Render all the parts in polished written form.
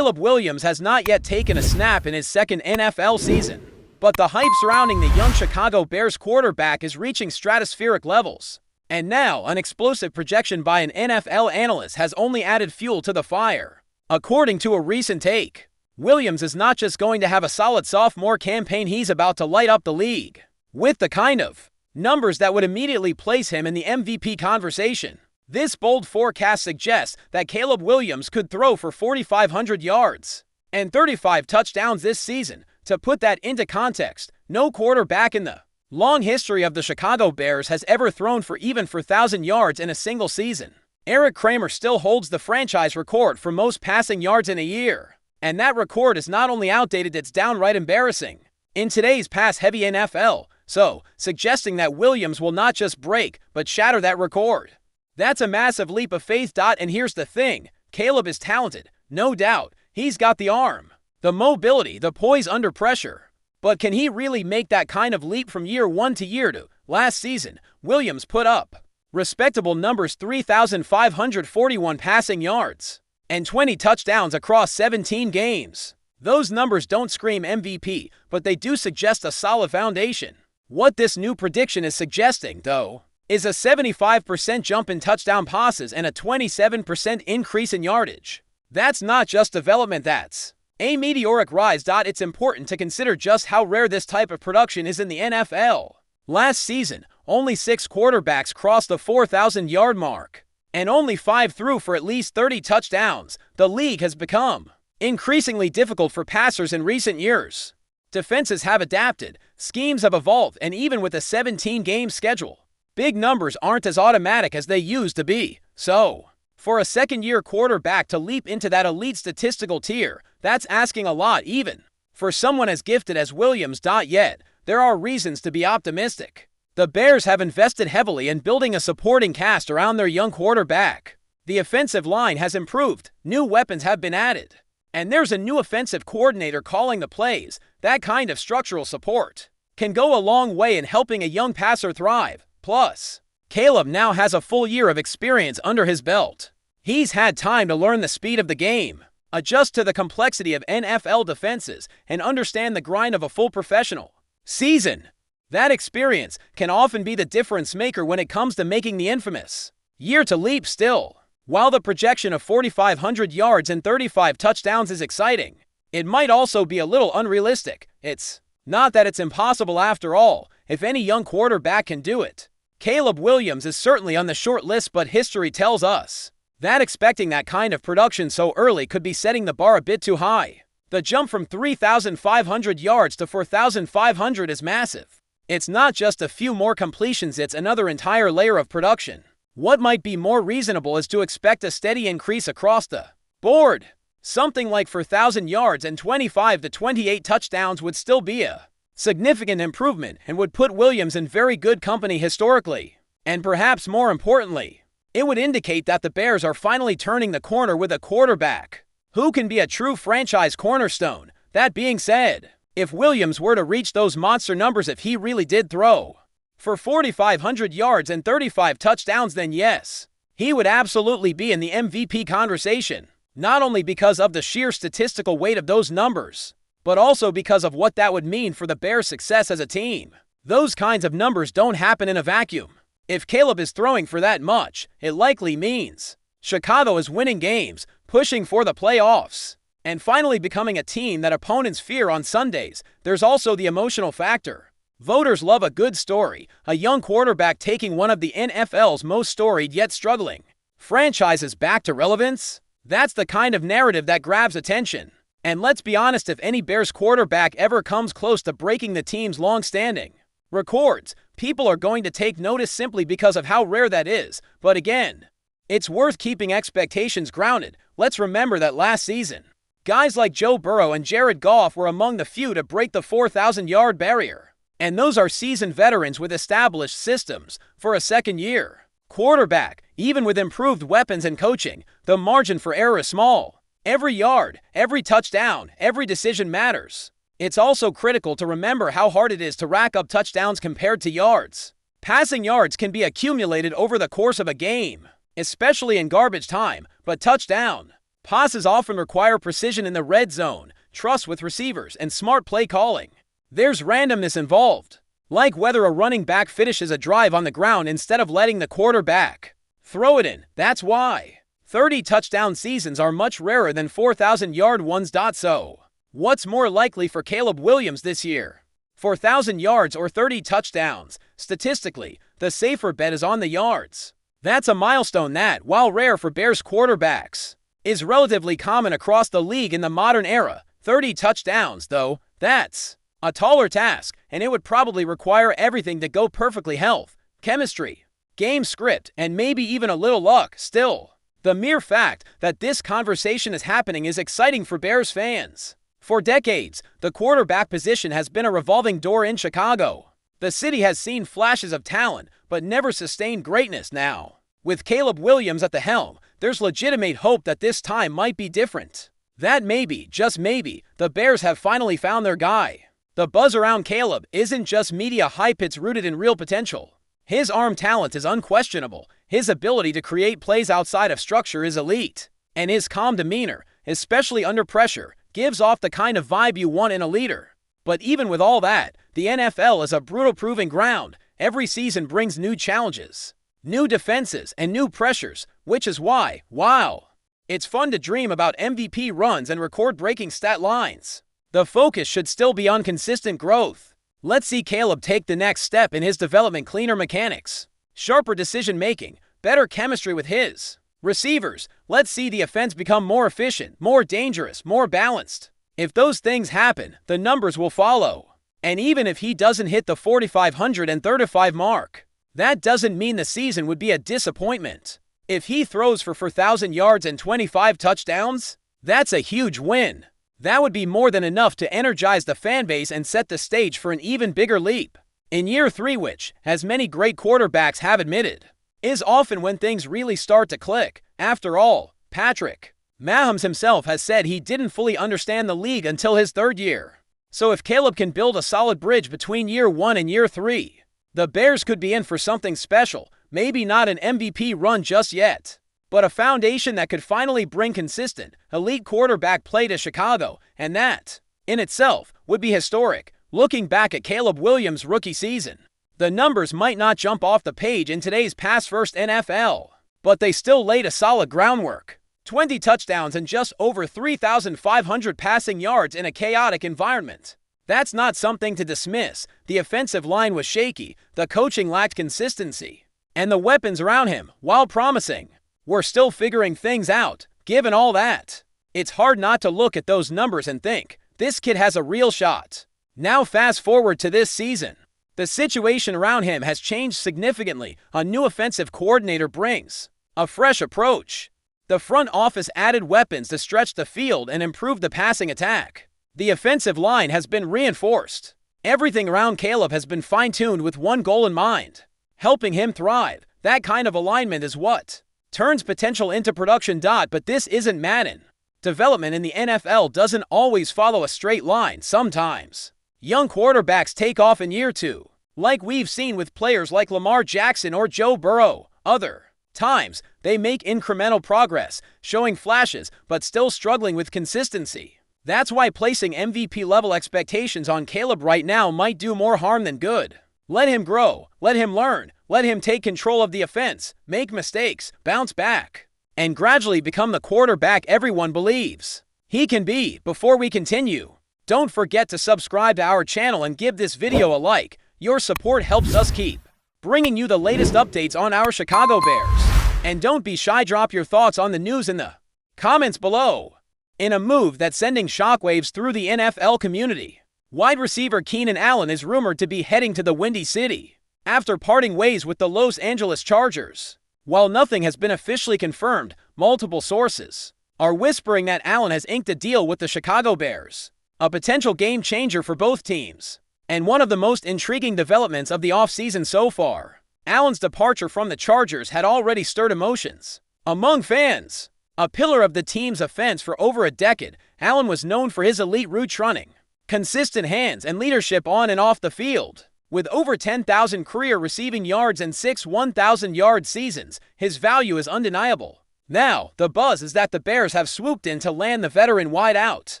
Caleb Williams has not yet taken a snap in his second NFL season, but the hype surrounding the young Chicago Bears quarterback is reaching stratospheric levels. And now, an explosive projection by an NFL analyst has only added fuel to the fire. According to a recent take, Williams is not just going to have a solid sophomore campaign, he's about to light up the league with the kind of numbers that would immediately place him in the MVP conversation. This bold forecast suggests that Caleb Williams could throw for 4,500 yards and 35 touchdowns this season. To put that into context, no quarterback in the long history of the Chicago Bears has ever thrown for even 4,000 yards in a single season. Eric Kramer still holds the franchise record for most passing yards in a year, and that record is not only outdated, it's downright embarrassing in today's pass-heavy NFL, so suggesting that Williams will not just break, but shatter that record. That's a massive leap of faith. And here's the thing, Caleb is talented, no doubt. He's got the arm, the mobility, the poise under pressure. But can he really make that kind of leap from year one to year two? Last season, Williams put up respectable numbers: 3,541 passing yards and 20 touchdowns across 17 games. Those numbers don't scream MVP, but they do suggest a solid foundation. What this new prediction is suggesting, though, is a 75% jump in touchdown passes and a 27% increase in yardage. That's not just development, that's a meteoric rise. It's important to consider just how rare this type of production is in the NFL. Last season, only 6 quarterbacks crossed the 4,000-yard mark, and only 5 threw for at least 30 touchdowns. The league has become increasingly difficult for passers in recent years. Defenses have adapted, schemes have evolved, and even with a 17-game schedule, big numbers aren't as automatic as they used to be. So, for a second-year quarterback to leap into that elite statistical tier, that's asking a lot even for someone as gifted as Williams. Yet, there are reasons to be optimistic. The Bears have invested heavily in building a supporting cast around their young quarterback. The offensive line has improved, new weapons have been added, and there's a new offensive coordinator calling the plays. That kind of structural support can go a long way in helping a young passer thrive. Plus, Caleb now has a full year of experience under his belt. He's had time to learn the speed of the game, adjust to the complexity of NFL defenses, and understand the grind of a full professional season. That experience can often be the difference maker when it comes to making the infamous year to leap. Still, while the projection of 4,500 yards and 35 touchdowns is exciting, it might also be a little unrealistic. It's not that it's impossible after all. If any young quarterback can do it, Caleb Williams is certainly on the short list, but history tells us that expecting that kind of production so early could be setting the bar a bit too high. The jump from 3,500 yards to 4,500 is massive. It's not just a few more completions, it's another entire layer of production. What might be more reasonable is to expect a steady increase across the board. Something like 4,000 yards and 25 to 28 touchdowns would still be a significant improvement and would put Williams in very good company historically. And perhaps more importantly, it would indicate that the Bears are finally turning the corner with a quarterback who can be a true franchise cornerstone. That being said, if Williams were to reach those monster numbers, if he really did throw for 4,500 yards and 35 touchdowns, then yes, he would absolutely be in the MVP conversation. Not only because of the sheer statistical weight of those numbers, but also because of what that would mean for the Bears' success as a team. Those kinds of numbers don't happen in a vacuum. If Caleb is throwing for that much, it likely means Chicago is winning games, pushing for the playoffs, and finally becoming a team that opponents fear on Sundays. There's also the emotional factor. Voters love a good story, a young quarterback taking one of the NFL's most storied yet struggling franchises back to relevance. That's the kind of narrative that grabs attention. And let's be honest, if any Bears quarterback ever comes close to breaking the team's long-standing records, people are going to take notice simply because of how rare that is. But again, it's worth keeping expectations grounded. Let's remember that last season, guys like Joe Burrow and Jared Goff were among the few to break the 4,000-yard barrier. And those are seasoned veterans with established systems. For a second-year quarterback, even with improved weapons and coaching, the margin for error is small. Every yard, every touchdown, every decision matters. It's also critical to remember how hard it is to rack up touchdowns compared to yards. Passing yards can be accumulated over the course of a game, especially in garbage time, but touchdown Passes often require precision in the red zone, trust with receivers, and smart play calling. There's randomness involved, like whether a running back finishes a drive on the ground instead of letting the quarterback throw it in. That's why 30 touchdown seasons are much rarer than 4,000-yard ones. So, what's more likely for Caleb Williams this year? 4,000 yards or 30 touchdowns? Statistically, the safer bet is on the yards. That's a milestone that, while rare for Bears quarterbacks, is relatively common across the league in the modern era. 30 touchdowns, though, that's a taller task, and it would probably require everything to go perfectly: health, chemistry, game script, and maybe even a little luck. Still, the mere fact that this conversation is happening is exciting for Bears fans. For decades, the quarterback position has been a revolving door in Chicago. The city has seen flashes of talent, but never sustained greatness. Now, with Caleb Williams at the helm, there's legitimate hope that this time might be different. That maybe, just maybe, the Bears have finally found their guy. The buzz around Caleb isn't just media hype, it's rooted in real potential. His arm talent is unquestionable, his ability to create plays outside of structure is elite, and his calm demeanor, especially under pressure, gives off the kind of vibe you want in a leader. But even with all that, the NFL is a brutal proving ground. Every season brings new challenges, new defenses, and new pressures, which is why, wow, it's fun to dream about MVP runs and record-breaking stat lines. The focus should still be on consistent growth. Let's see Caleb take the next step in his development: cleaner mechanics, sharper decision-making, better chemistry with his receivers. Let's see the offense become more efficient, more dangerous, more balanced. If those things happen, the numbers will follow. And even if he doesn't hit the 4,535 mark, that doesn't mean the season would be a disappointment. If he throws for 4,000 yards and 25 touchdowns, that's a huge win. That would be more than enough to energize the fanbase and set the stage for an even bigger leap in year 3, which, as many great quarterbacks have admitted, is often when things really start to click. After all, Patrick Mahomes himself has said he didn't fully understand the league until his 3rd year. So if Caleb can build a solid bridge between year 1 and year 3, the Bears could be in for something special. Maybe not an MVP run just yet, but a foundation that could finally bring consistent, elite quarterback play to Chicago, and that, in itself, would be historic. Looking back at Caleb Williams' rookie season, the numbers might not jump off the page in today's pass-first NFL, but they still laid a solid groundwork. 20 touchdowns and just over 3,500 passing yards in a chaotic environment. That's not something to dismiss. The offensive line was shaky, the coaching lacked consistency, and the weapons around him, while promising, were still figuring things out. Given all that, it's hard not to look at those numbers and think, this kid has a real shot. Now fast forward to this season. The situation around him has changed significantly. A new offensive coordinator brings a fresh approach. The front office added weapons to stretch the field and improve the passing attack. The offensive line has been reinforced. Everything around Caleb has been fine-tuned with one goal in mind: helping him thrive. That kind of alignment is what turns potential into production. But this isn't Madden. Development in the NFL doesn't always follow a straight line. Sometimes young quarterbacks take off in year 2, like we've seen with players like Lamar Jackson or Joe Burrow. Other times, they make incremental progress, showing flashes but still struggling with consistency. That's why placing MVP-level expectations on Caleb right now might do more harm than good. Let him grow, let him learn, let him take control of the offense, make mistakes, bounce back, and gradually become the quarterback everyone believes he can be. Before we continue, don't forget to subscribe to our channel and give this video a like. Your support helps us keep bringing you the latest updates on our Chicago Bears. And don't be shy, drop your thoughts on the news in the comments below. In a move that's sending shockwaves through the NFL community, wide receiver Keenan Allen is rumored to be heading to the Windy City after parting ways with the Los Angeles Chargers. While nothing has been officially confirmed, multiple sources are whispering that Allen has inked a deal with the Chicago Bears, a potential game changer for both teams, and one of the most intriguing developments of the offseason so far. Allen's departure from the Chargers had already stirred emotions among fans. A pillar of the team's offense for over a decade, Allen was known for his elite route running, consistent hands, and leadership on and off the field. With over 10,000 career receiving yards and 6 1,000-yard seasons, his value is undeniable. Now, the buzz is that the Bears have swooped in to land the veteran wideout,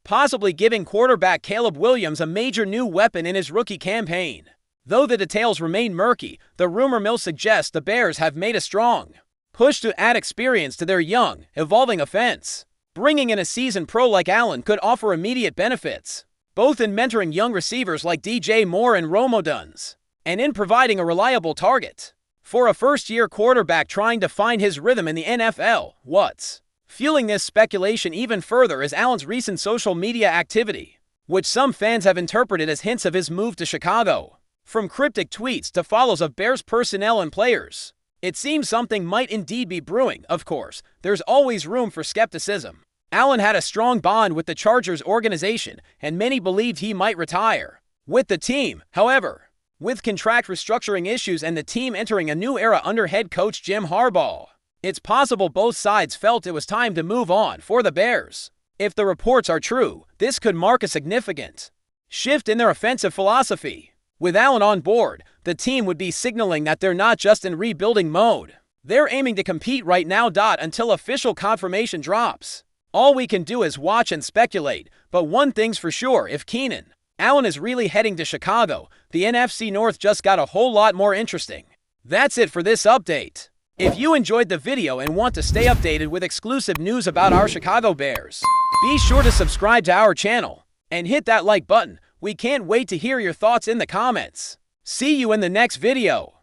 possibly giving quarterback Caleb Williams a major new weapon in his rookie campaign. Though the details remain murky, the rumor mill suggests the Bears have made a strong push to add experience to their young, evolving offense. Bringing in a seasoned pro like Allen could offer immediate benefits, both in mentoring young receivers like DJ Moore and Romo Duns, and in providing a reliable target for a first-year quarterback trying to find his rhythm in the NFL. What's fueling this speculation even further is Allen's recent social media activity, which some fans have interpreted as hints of his move to Chicago. From cryptic tweets to follows of Bears personnel and players, it seems something might indeed be brewing. Of course, there's always room for skepticism. Allen had a strong bond with the Chargers organization, and many believed he might retire with the team. However, with contract restructuring issues and the team entering a new era under head coach Jim Harbaugh, it's possible both sides felt it was time to move on for the Bears. If the reports are true, this could mark a significant shift in their offensive philosophy. With Allen on board, the team would be signaling that they're not just in rebuilding mode. They're aiming to compete right now. Until official confirmation drops, all we can do is watch and speculate. But one thing's for sure, if Keenan Allen is really heading to Chicago, the NFC North just got a whole lot more interesting. That's it for this update. If you enjoyed the video and want to stay updated with exclusive news about our Chicago Bears, be sure to subscribe to our channel and hit that like button. We can't wait to hear your thoughts in the comments. See you in the next video.